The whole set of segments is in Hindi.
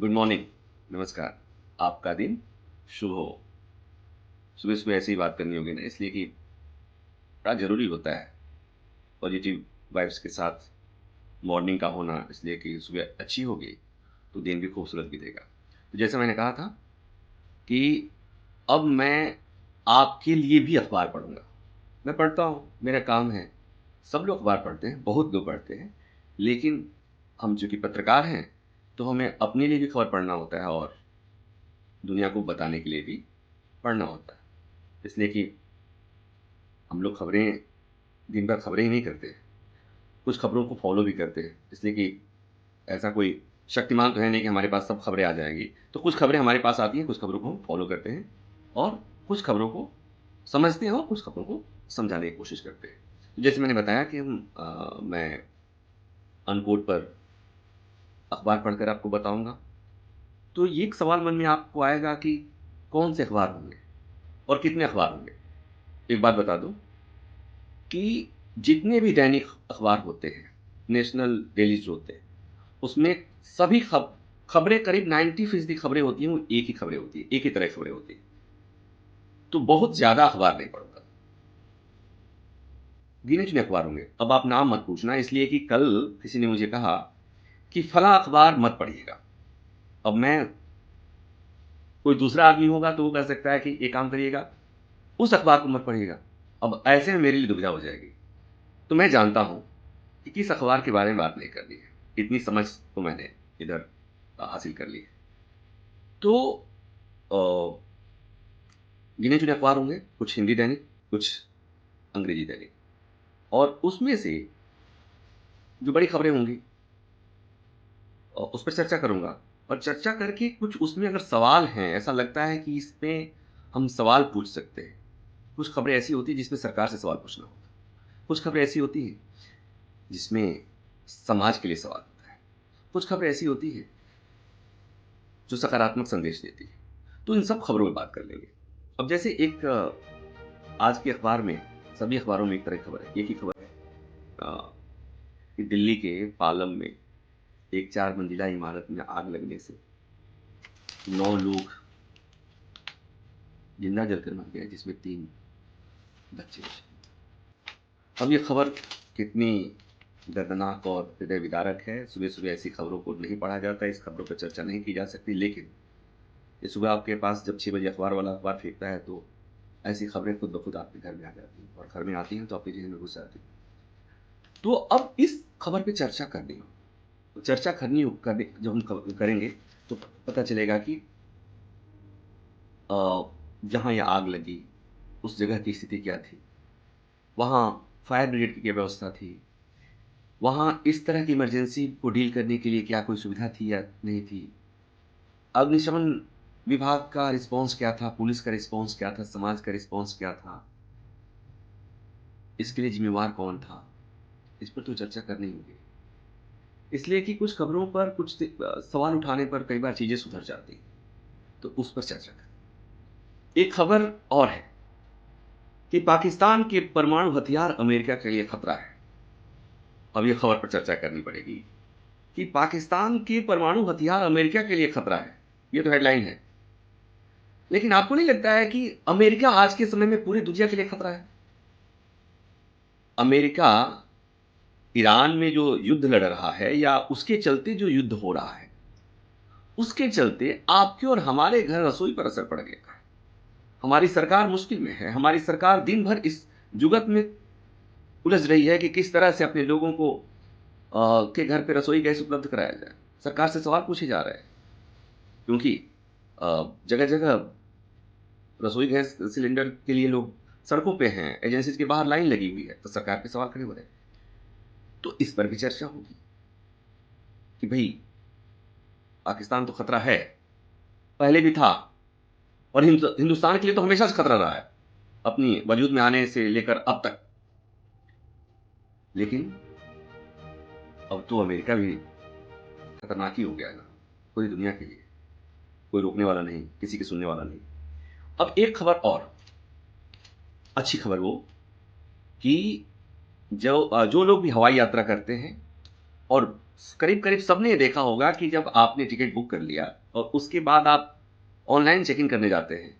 गुड मॉर्निंग, नमस्कार। आपका दिन शुभ हो। सुबह-सुबह ऐसे ही बात करनी होगी ना इसलिए कि बड़ा ज़रूरी होता है पॉजिटिव वाइब्स के साथ मॉर्निंग का होना इसलिए कि सुबह अच्छी होगी तो दिन भी खूबसूरत बीतेगा। तो जैसे मैंने कहा था कि अब मैं आपके लिए भी अखबार पढ़ूँगा। मैं पढ़ता हूँ, मेरा काम है। सब लोग अखबार पढ़ते हैं, बहुत लोग पढ़ते हैं। लेकिन हम चूँकि पत्रकार हैं, तो हमें अपने लिए भी खबर पढ़ना होता है और दुनिया को बताने के लिए भी पढ़ना होता है। इसलिए कि हम लोग खबरें दिन भर खबरें ही नहीं करते, कुछ खबरों को फ़ॉलो भी करते हैं। इसलिए कि ऐसा कोई शक्तिमान तो है नहीं कि हमारे पास सब खबरें आ जाएँगी। तो कुछ खबरें हमारे पास आती हैं, कुछ खबरों को हम फ़ॉलो करते हैं और कुछ खबरों को समझते हैं और कुछ खबरों को समझाने की कोशिश करते हैं। जैसे मैंने बताया कि मैं अनकोट पर अखबार पढ़कर आपको बताऊँगा। तो ये एक सवाल मन में आपको आएगा कि कौन से अखबार होंगे और कितने अखबार होंगे? एक बात बता दूँ कि जितने भी दैनिक अखबार होते हैं, नेशनल डेलीज़ होते हैं, उसमें सभी खबरें करीब 90% खबरें होती हैं, वो एक ही खबरें होती हैं, एक ही तरह की खबरें होती हैं। तो बहुत ज़्यादा अखबार नहीं पढ़ता, गिने-चुने अखबार होंगे। अब आप नाम मत पूछना इसलिए कि कल किसी ने मुझे कहा कि फलाँ अखबार मत पढ़िएगा। अब मैं कोई दूसरा आदमी होगा तो वो कह सकता है कि एक काम करिएगा, उस अखबार को मत पढ़िएगा। अब ऐसे में मेरे लिए दुविधा हो जाएगी। तो मैं जानता हूँ कि किस अखबार के बारे में बात नहीं करनी है। इतनी समझ तो मैंने इधर हासिल कर ली है। तो अ, गिने-चुने अखबार होंगे, कुछ हिंदी दैनिक, कुछ अंग्रेजी दैनिक और उसमें से जो बड़ी खबरें होंगी उस पर चर्चा करूँगा और चर्चा करके कुछ उसमें अगर सवाल हैं, ऐसा लगता है कि इसमें हम सवाल पूछ सकते हैं। कुछ खबरें ऐसी होती हैं जिसमें सरकार से सवाल पूछना होता है। कुछ खबरें ऐसी होती हैं जिसमें समाज के लिए सवाल होता है। कुछ खबरें ऐसी होती हैं जो सकारात्मक संदेश देती है। तो इन सब खबरों में बात कर लेंगे। अब जैसे एक आज के अखबार में सभी अखबारों में एक तरह की खबर है। एक ही खबर है कि दिल्ली के पालम में एक 4 मंजिला इमारत में आग लगने से 9 लोग जिंदा जलकर मर गए जिसमें 3 बच्चे बचे। अब ये खबर कितनी दर्दनाक और हृदय विदारक है। सुबह-सुबह ऐसी खबरों को नहीं पढ़ा जाता, इस खबरों पर चर्चा नहीं की जा सकती। लेकिन ये सुबह आपके पास जब 6 बजे अखबार वाला अखबार फेंकता है तो ऐसी खबरें खुद ब खुद आपके घर में आ जाती हैं और घर में आती हैं तो आपके ज़हन में घुस जाती हैं। तो अब इस खबर पे चर्चा करनी हो, तो चर्चा करनी हो करने जब हम करेंगे तो पता चलेगा कि जहाँ ये आग लगी, उस जगह की स्थिति क्या थी? वहाँ फायर ब्रिगेड की क्या व्यवस्था थी? वहाँ इस तरह की इमरजेंसी को डील करने के लिए क्या कोई सुविधा थी या नहीं थी? अग्निशमन विभाग का रिस्पॉन्स क्या था? पुलिस का रिस्पॉन्स क्या था? समाज का रिस्पॉन्स क्या था? इसके लिए ज़िम्मेवार कौन था? इस पर तो चर्चा करनी होगी। इसलिए कि कुछ खबरों पर सवाल उठाने पर कई बार चीज़ें सुधर जाती हैं, तो उस पर चर्चा करें। एक खबर और है कि पाकिस्तान के परमाणु हथियार अमेरिका के लिए खतरा है। अब ये खबर पर चर्चा करनी पड़ेगी कि पाकिस्तान के परमाणु हथियार अमेरिका के लिए खतरा है। ये तो हेडलाइन है। लेकिन आपको नहीं लगता है कि अमेरिका आज के समय में पूरी दुनिया के लिए खतरा है? अमेरिका ईरान में जो युद्ध लड़ रहा है या उसके चलते जो युद्ध हो रहा है, उसके चलते आपके और हमारे घर रसोई पर असर पड़ गया है। हमारी सरकार मुश्किल में है। हमारी सरकार दिन भर इस जुगत में उलझ रही है कि किस तरह से अपने लोगों को के घर पे रसोई गैस उपलब्ध कराया जाए। सरकार से सवाल पूछे जा रहे हैं क्योंकि जगह-जगह रसोई गैस सिलेंडर के लिए लोग सड़कों पे हैं, एजेंसीज़ के बाहर लाइन लगी हुई है, तो सरकार पे सवाल खड़े हो रहे हैं। तो इस पर भी चर्चा होगी कि भई पाकिस्तान तो खतरा है, पहले भी था और हिंदुस्तान के लिए तो हमेशा से खतरा रहा है, अपनी वजूद में आने से लेकर अब तक। लेकिन अब तो अमेरिका भी खतरनाक ही हो गया है ना, पूरी दुनिया के लिए। कोई रोकने वाला नहीं, किसी की सुनने वाला नहीं। अब एक खबर और, अच्छी खबर वो कि जो लोग भी हवाई यात्रा करते हैं और करीब-करीब सबने ये देखा होगा कि जब आपने टिकट बुक कर लिया और उसके बाद आप ऑनलाइन चेक इन करने जाते हैं,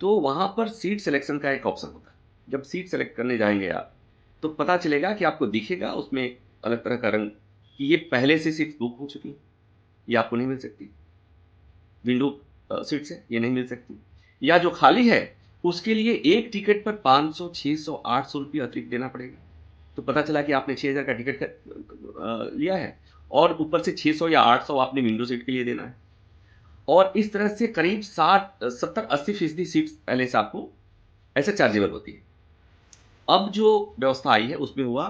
तो वहाँ पर सीट सिलेक्शन का एक ऑप्शन होता है। जब सीट सेलेक्ट करने जाएँगे आप, तो पता चलेगा कि आपको दिखेगा उसमें एक अलग तरह का रंग कि ये पहले से सीट्स बुक हो चुकी हैं, ये आपको नहीं मिल सकती। विंडो सीट्स है, ये नहीं मिल सकती। या जो खाली है, उसके लिए एक टिकट पर 500, 600, 800 रुपये अतिरिक्त देना पड़ेगा। तो पता चला कि आपने 6000 का टिकट लिया है और ऊपर से 600 या 800 आपने विंडो सीट के लिए देना है। और इस तरह से करीब 60 70-80% सीट्स पहले से आपको ऐसे चार्जेबल होती है। अब जो व्यवस्था आई है उसमें हुआ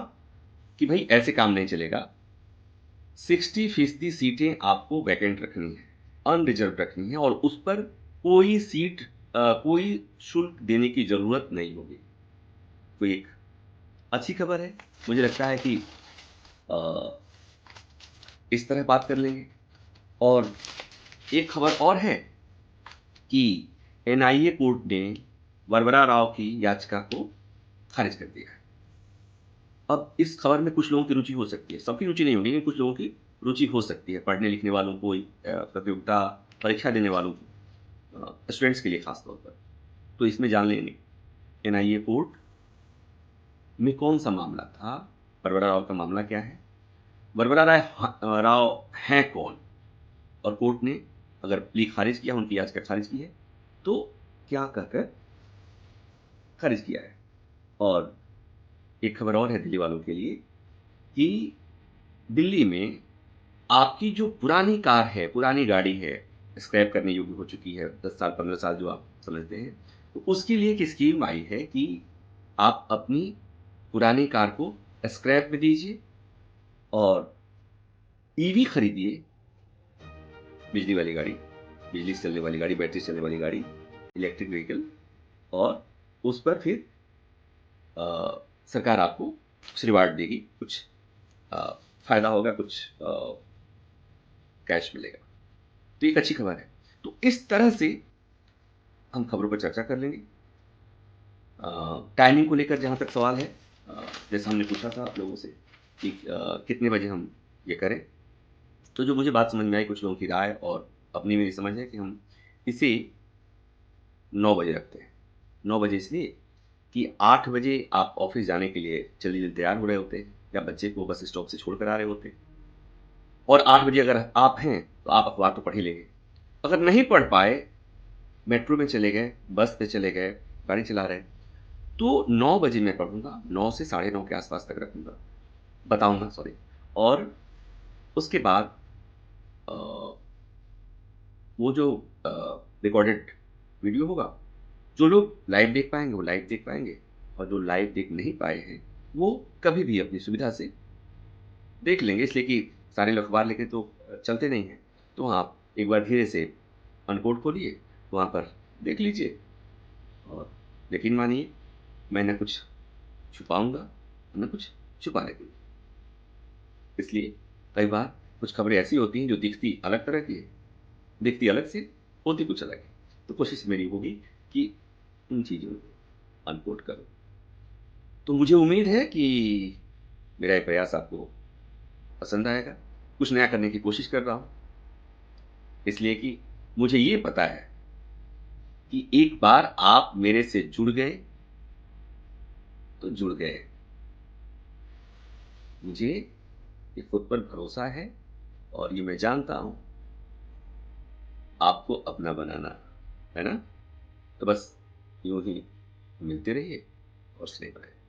कि भई ऐसे काम नहीं चलेगा। 60% सीटें आपको वैकेंट रखनी है, अनरिज़र्व्ड रखनी है और उस पर कोई सीट कोई शुल्क देने की ज़रूरत नहीं होगी। तो एक अच्छी खबर है। मुझे लगता है कि अ, इस तरह बात कर लेंगे। और एक खबर और है कि एनआईए कोर्ट ने वरवरा राव की याचिका को खारिज कर दिया है। अब इस खबर में कुछ लोगों की रुचि हो सकती है, सबकी रुचि नहीं होगी, लेकिन कुछ लोगों की रुचि हो सकती है, पढ़ने-लिखने वालों को प्रतियोगिता परीक्षा देने वालों को, स्टूडेंट्स के लिए खास तौर पर। तो इसमें जान लेंगे एनआईए कोर्ट में कौन-सा मामला था, वरवरा राव का मामला क्या है, वरवरा राव हैं कौन और कोर्ट ने अगर प्ली खारिज किया, उनकी याचिका खारिज की है, तो क्या कहकर खारिज किया है। और एक खबर और है दिल्ली वालों के लिए कि दिल्ली में आपकी जो पुरानी कार है, पुरानी गाड़ी है, स्क्रैप करने योग्य हो चुकी है, 10 साल, 15 साल जो आप समझते हैं, तो उसके लिए एक स्कीम आई है कि आप अपनी पुरानी कार को स्क्रैप में दीजिए और ईवी खरीदिए, बिजली वाली गाड़ी, बिजली से चलने वाली गाड़ी, बैटरी से चलने वाली गाड़ी, इलेक्ट्रिक व्हीकल और उस पर फिर सरकार आपको कुछ रिवार्ड देगी, कुछ फ़ायदा होगा, कुछ कैश मिलेगा। तो एक अच्छी खबर है। तो इस तरह से हम खबरों पर चर्चा कर लेंगे। टाइमिंग को लेकर जहाँ तक सवाल है, जैसा हमने पूछा था आप लोगों से कि कितने बजे हम ये करें, तो जो मुझे बात समझ में आई, कुछ लोगों की राय और अपनी मेरी समझ है कि हम इसे 9 बजे रखते हैं। 9 बजे इसलिए कि 8 बजे आप ऑफ़िस जाने के लिए जल्दी-जल्दी तैयार हो रहे होते हैं या बच्चे को बस स्टॉप से छोड़ कर आ रहे होते हैं और 8 बजे अगर आप हैं, तो आप अखबार तो पढ़ ही लेंगे। अगर नहीं पढ़ पाए, मेट्रो में चले गए, बस से चले गए, गाड़ी चला रहे हैं, तो 9 बजे मैं पढ़ूँगा, 9 से साढ़े 9 के आस-पास तक रखूँगा, बताऊँगा सॉरी। और उसके बाद अ, वो जो अ, रिकॉर्डेड वीडियो होगा, जो लोग लाइव देख पाएँगे, वो लाइव देख पाएँगे और जो लाइव देख नहीं पाए हैं, वो कभी भी अपनी सुविधा से देख लेंगे, इसलिए कि सारे लोग अखबार लेके तो चलते नहीं हैं। तो आप एक बार धीरे से अनकोड खोलिए, वहाँ पर देख लीजिए और यकीन मानिए मैं ना कुछ छुपाऊँगा, ना कुछ छुपाने दूँगा। इसलिए कई बार कुछ खबरें ऐसी होती हैं जो दिखती अलग तरह की है, दिखती अलग से, होती कुछ अलग है। तो कोशिश मेरी होगी कि उन चीज़ों को अनकोड करूँ। तो मुझे उम्मीद है कि मेरा ये प्रयास आपको पसंद आएगा। कुछ नया करने की कोशिश कर रहा हूँ, इसलिए कि मुझे ये पता है कि एक बार आप मेरे से जुड़ गए, तो जुड़ गए। मुझे ये खुद पर भरोसा है और ये मैं जानता हूँ आपको अपना बनाना, है ना? तो बस यूँ ही मिलते रहिए और स्नेह बढ़ाइए।